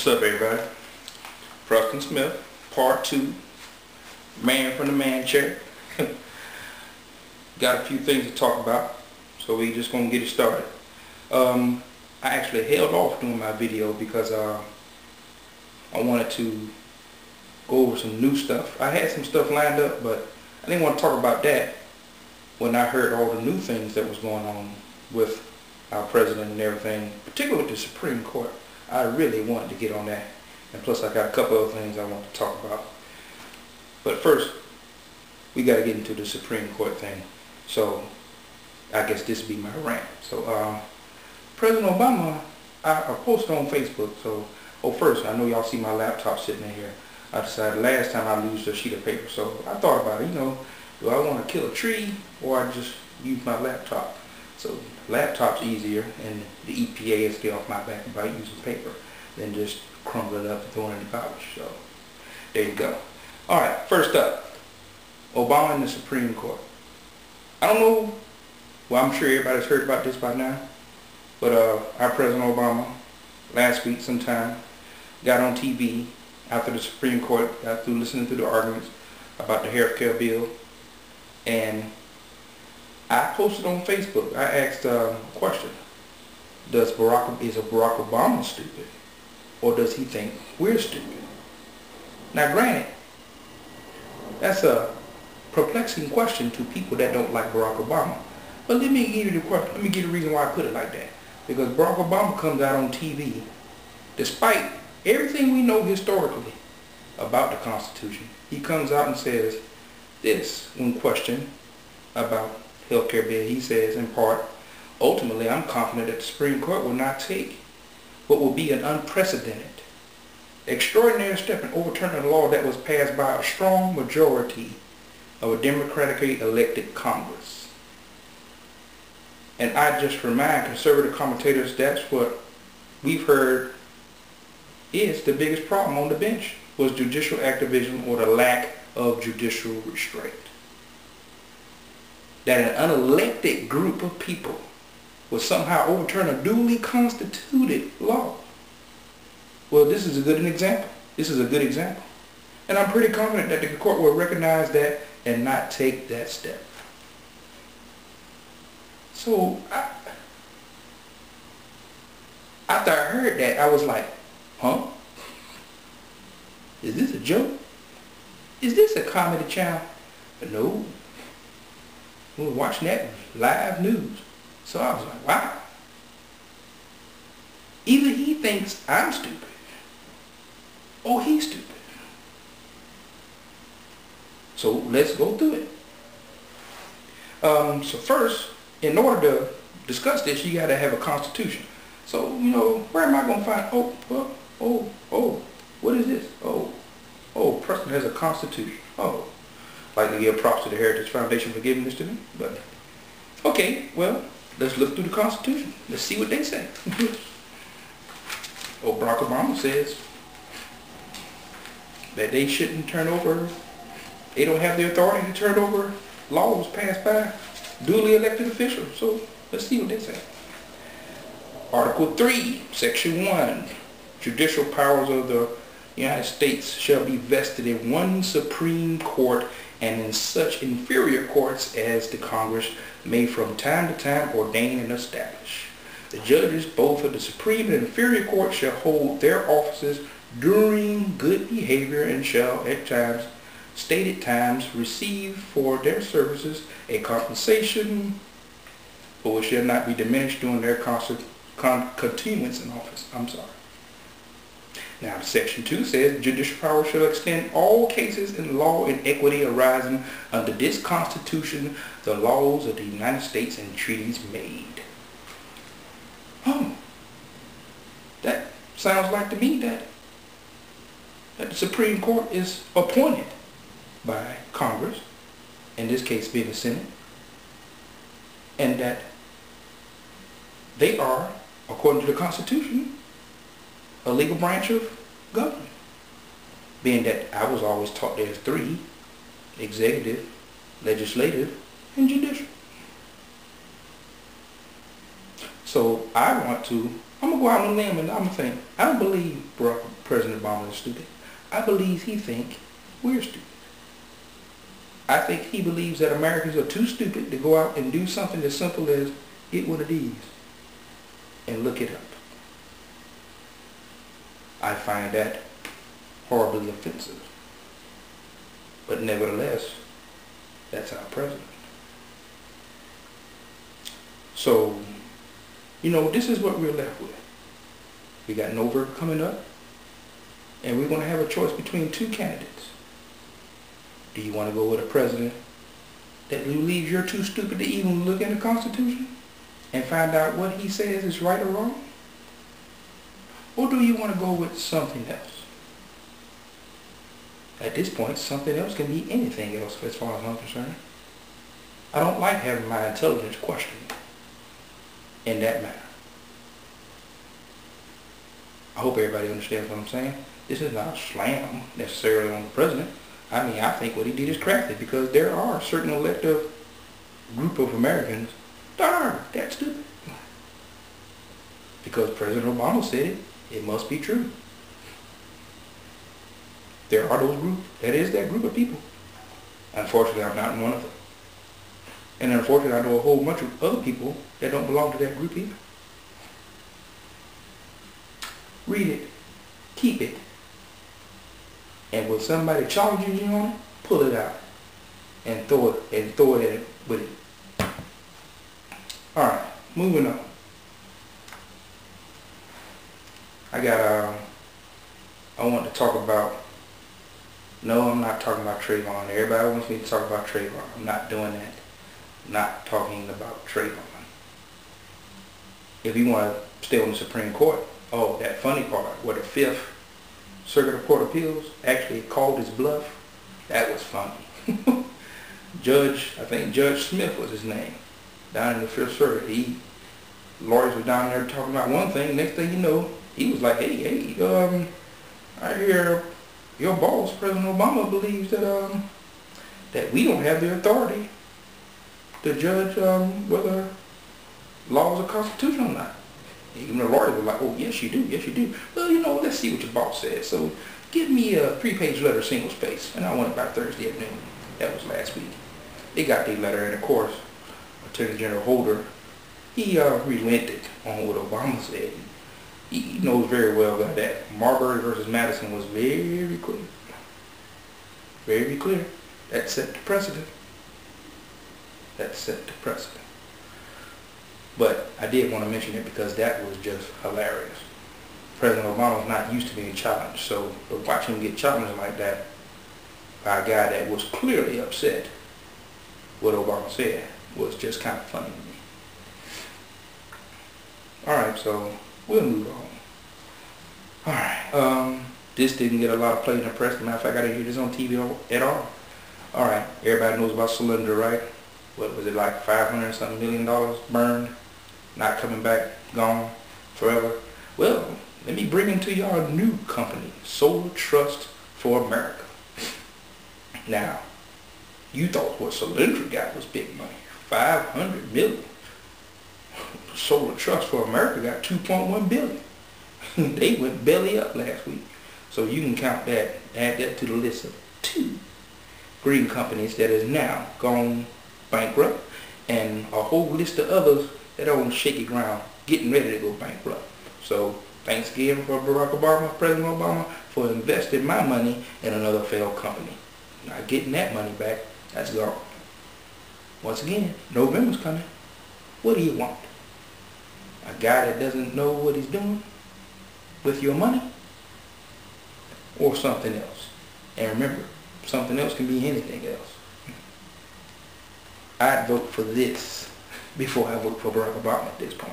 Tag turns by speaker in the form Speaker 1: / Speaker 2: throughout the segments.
Speaker 1: What's up, everybody? Preston Smith, part 2, man from the man chair. Got a few things to talk about, so we just gonna get it started. I actually held off doing my video because I wanted to go over some new stuff. I had some stuff lined up, but I didn't want to talk about that when I heard all the new things that was going on with our president and everything, particularly with the Supreme Court. I really wanted to get on that, and plus I got a couple other things I want to talk about. But first, we got to get into the Supreme Court thing. So I guess this would be my rant. So President Obama, I posted on Facebook. So first, I know y'all see my laptop sitting in here. I decided last time I used a sheet of paper, so I thought about it. Do I want to kill a tree or I just use my laptop? So laptop's easier, and the EPA is get off my back about using paper than just crumble it up and throw it in the garbage. So there you go. All right, first up, Obama and the Supreme Court. I don't know. Well, I'm sure everybody's heard about this by now, but our President Obama last week sometime got on TV after the Supreme Court got through listening to the arguments about the health care bill, and I posted on Facebook. I asked a question: is Barack Obama stupid, or does he think we're stupid? Now, granted, that's a perplexing question to people that don't like Barack Obama. But let me give you the reason why I put it like that. Because Barack Obama comes out on TV, despite everything we know historically about the Constitution, he comes out and says this when questioned about healthcare bill. He says, in part, ultimately, I'm confident that the Supreme Court will not take what will be an unprecedented, extraordinary step in overturning a law that was passed by a strong majority of a democratically elected Congress. And I just remind conservative commentators that's what we've heard is the biggest problem on the bench, was judicial activism or the lack of judicial restraint. That an unelected group of people would somehow overturn a duly constituted law. Well, this is a good example. This is a good example. And I'm pretty confident that the court will recognize that and not take that step. So, after I heard that, I was like, huh? Is this a joke? Is this a comedy channel? No. We were watching that live news. So I was like, wow. Either he thinks I'm stupid or he's stupid. So let's go through it. So first, in order to discuss this, you got to have a constitution. So, where am I going to find, what is this? Preston has a constitution. Like to give props to the Heritage Foundation for giving this to me. But, okay, well, let's look through the Constitution. Let's see what they say. Barack Obama says that they shouldn't turn over, they don't have the authority to turn over laws passed by duly elected officials. So let's see what they say. Article 3, Section 1, judicial powers of the United States shall be vested in one Supreme Court and in such inferior courts as the Congress may from time to time ordain and establish. The judges both of the Supreme and inferior court shall hold their offices during good behavior and shall at times, stated times, receive for their services a compensation for which shall not be diminished during their continuance in office. Now, Section 2 says, judicial power shall extend all cases in law and equity arising under this Constitution, the laws of the United States and treaties made. That sounds like to me that the Supreme Court is appointed by Congress, in this case being the Senate, and that they are, according to the Constitution, a legal branch of government. Being that I was always taught there's 3, executive, legislative, and judicial. So I want to I'm gonna go out on a limb and I'm gonna think, I don't believe President Obama is stupid. I believe he think we're stupid. I think he believes that Americans are too stupid to go out and do something as simple as get one of these and look it up. I find that horribly offensive. But nevertheless, that's our president. So, you know, this is what we're left with. We got November coming up, and we're going to have a choice between two candidates. Do you want to go with a president that believes you're too stupid to even look in the Constitution and find out what he says is right or wrong? Or do you want to go with something else? At this point, something else can be anything else as far as I'm concerned. I don't like having my intelligence questioned in that manner. I hope everybody understands what I'm saying. This is not a slam necessarily on the president. I mean, I think what he did is crafty, because there are a certain elective group of Americans that are that stupid. Because President Obama said it, it must be true. There are those groups. That is that group of people. Unfortunately, I'm not one of them. And unfortunately, I know a whole bunch of other people that don't belong to that group either. Read it. Keep it. And when somebody challenges you on it, pull it out and throw it at it with it. Alright, moving on. I want to talk about, no, I'm not talking about Trayvon. Everybody wants me to talk about Trayvon. I'm not doing that. I'm not talking about Trayvon. If you want to stay on the Supreme Court, oh, that funny part where the Fifth Circuit of Court of Appeals actually called his bluff, that was funny. I think Judge Smith was his name, down in the Fifth Circuit. Lawyers were down there talking about one thing, next thing you know, he was like, hey, I hear your boss, President Obama, believes that that we don't have the authority to judge whether laws are constitutional or not. Even the lawyers were like, oh, yes, you do, yes, you do. Well, you know, let's see what your boss says. So give me a 3-page letter, single space. And I went by Thursday at noon. That was last week. They got the letter, and of course, Attorney General Holder, he relented on what Obama said. He knows very well that Marbury versus Madison was very clear. Very clear. That set the precedent. That set the precedent. But I did want to mention it because that was just hilarious. President Obama was not used to being challenged, so to watch him get challenged like that by a guy that was clearly upset what Obama said was just kind of funny to me. Alright, so we'll move on. Alright, this didn't get a lot of play in the press. As a matter of fact, I didn't hear this on TV at all. Alright, everybody knows about Cylinder, right? What was it, like $500-something million burned? Not coming back, gone forever. Well, let me bring into y'all a new company, Solar Trust for America. Now, you thought what Cylinder got was big money, $500 million. Solar Trust for America got $2.1 billion. They went belly up last week. So you can count that, add that to the list of 2 green companies that has now gone bankrupt, and a whole list of others that are on shaky ground getting ready to go bankrupt. So thanks again for Barack Obama, President Obama, for investing my money in another failed company. Not getting that money back, that's gone. Once again, November's coming. What do you want? A guy that doesn't know what he's doing with your money? Or something else? And remember, something else can be anything else. I'd vote for this before I vote for Barack Obama at this point.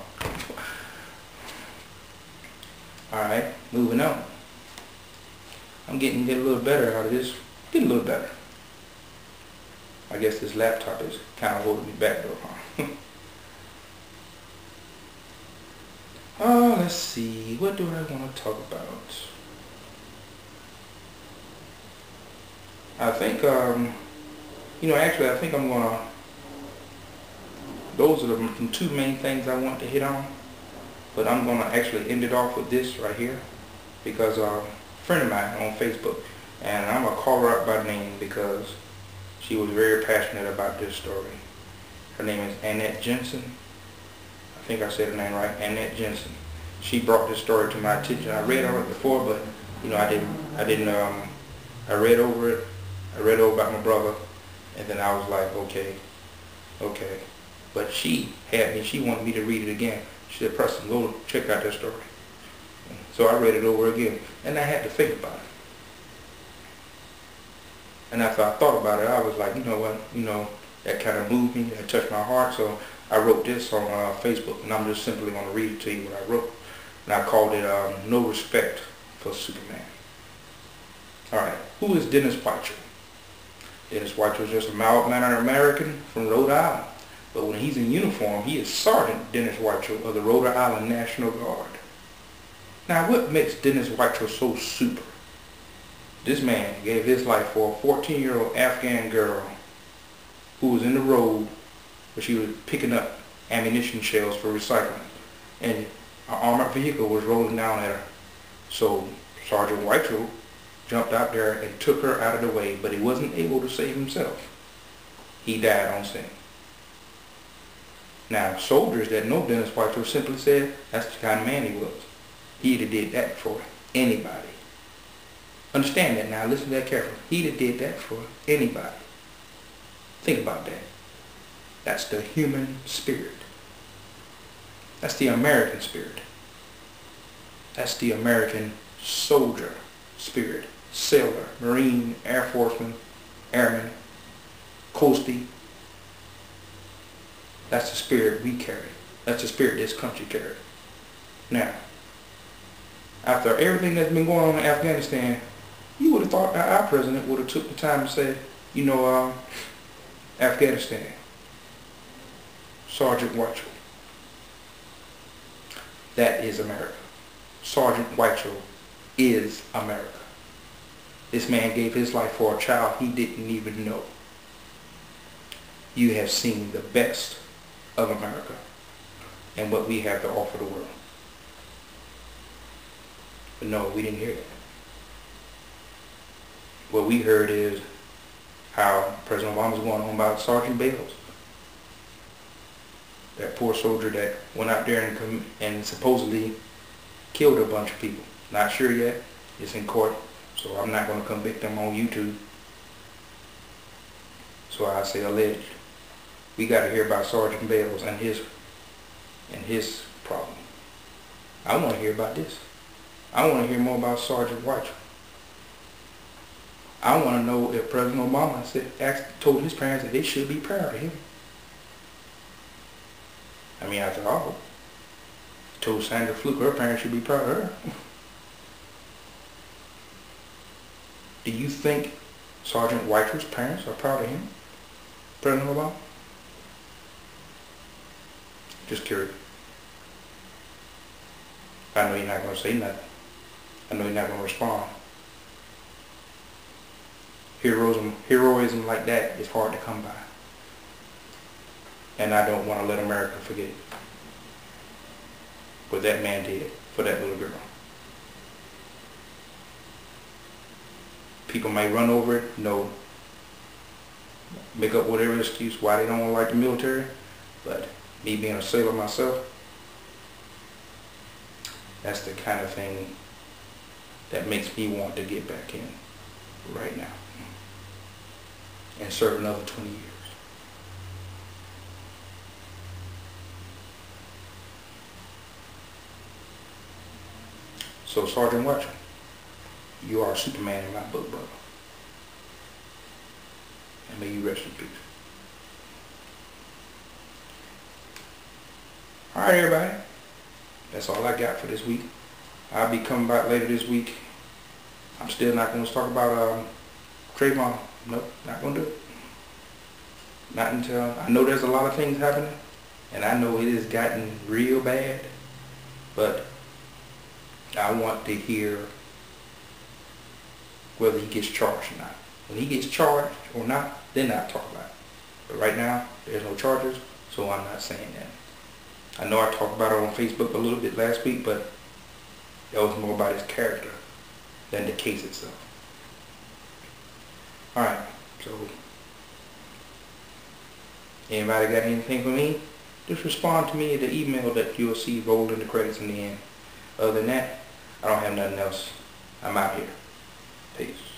Speaker 1: Alright, moving on. I'm getting a little better out of this. Getting a little better. I guess this laptop is kind of holding me back though, huh? Let's see. What do I want to talk about? I think, actually I think I'm going to, those are the 2 main things I want to hit on. But I'm going to actually end it off with this right here because a friend of mine on Facebook, and I'm going to call her out by name because she was very passionate about this story. Her name is Annette Jensen. I think I said her name right, Annette Jensen. She brought this story to my attention. I read over it before, but you know, I read over it. I read over about my brother, and then I was like, okay. But she wanted me to read it again. She said, Preston, go check out that story. So I read it over again, and I had to think about it. And after I thought about it, I was like, you know what, that kind of moved me, that touched my heart. So I wrote this on Facebook, and I'm just simply going to read it to you what I wrote. And I called it No Respect for Superman. Alright, who is Dennis Whitechow? Dennis Whitechow is just a mild-mannered American from Rhode Island. But when he's in uniform, he is Sergeant Dennis Whitechow of the Rhode Island National Guard. Now, what makes Dennis Whitechow so super? This man gave his life for a 14-year-old Afghan girl who was in the road where she was picking up ammunition shells for recycling. And an armored vehicle was rolling down at her. So Sergeant Whitechow jumped out there and took her out of the way, but he wasn't able to save himself. He died on scene. Now, soldiers that know Dennis Whitechow simply said that's the kind of man he was. He'd have did that for anybody. Understand that now. Listen to that carefully. He'd have did that for anybody. Think about that. That's the human spirit. That's the American spirit. That's the American soldier spirit. Sailor, Marine, Air Forceman, Airman, Coastie. That's the spirit we carry. That's the spirit this country carries. Now, after everything that's been going on in Afghanistan, you would have thought our president would have took the time to say, Afghanistan, Sergeant Whitechow. That is America. Sergeant Whitechow is America. This man gave his life for a child he didn't even know. You have seen the best of America and what we have to offer the world. But no, we didn't hear that. What we heard is how President Obama was going on about Sergeant Bales. That poor soldier that went out there and supposedly killed a bunch of people. Not sure yet. It's in court, so I'm not going to convict them on YouTube. So I say alleged. We got to hear about Sergeant Bales and his problem. I want to hear about this. I want to hear more about Sergeant Whitechow. I want to know if President Obama told his parents that they should be proud of him. I mean, after all, he told Sandra Fluke her parents should be proud of her. Do you think Sergeant Whitechow's parents are proud of him, President Obama? Just curious. I know you're not going to say nothing. I know you're not going to respond. Heroism like that is hard to come by. And I don't want to let America forget it. What that man did for that little girl. People may run over it, make up whatever excuse why they don't like the military, but me being a sailor myself, that's the kind of thing that makes me want to get back in right now and serve another 20 years. So Sergeant Whitechow, you are Superman in my book, brother. And may you rest in peace. Alright, everybody. That's all I got for this week. I'll be coming back later this week. I'm still not going to talk about Trayvon. Nope, not going to do it. Not until I know there's a lot of things happening. And I know it has gotten real bad. But I want to hear whether he gets charged or not. When he gets charged or not, then I'll talk about it. But right now, there's no charges, so I'm not saying that. I know I talked about it on Facebook a little bit last week, but that was more about his character than the case itself. Alright, so anybody got anything for me? Just respond to me at the email that you'll see rolled in the credits in the end. Other than that, I don't have nothing else. I'm out here. Peace.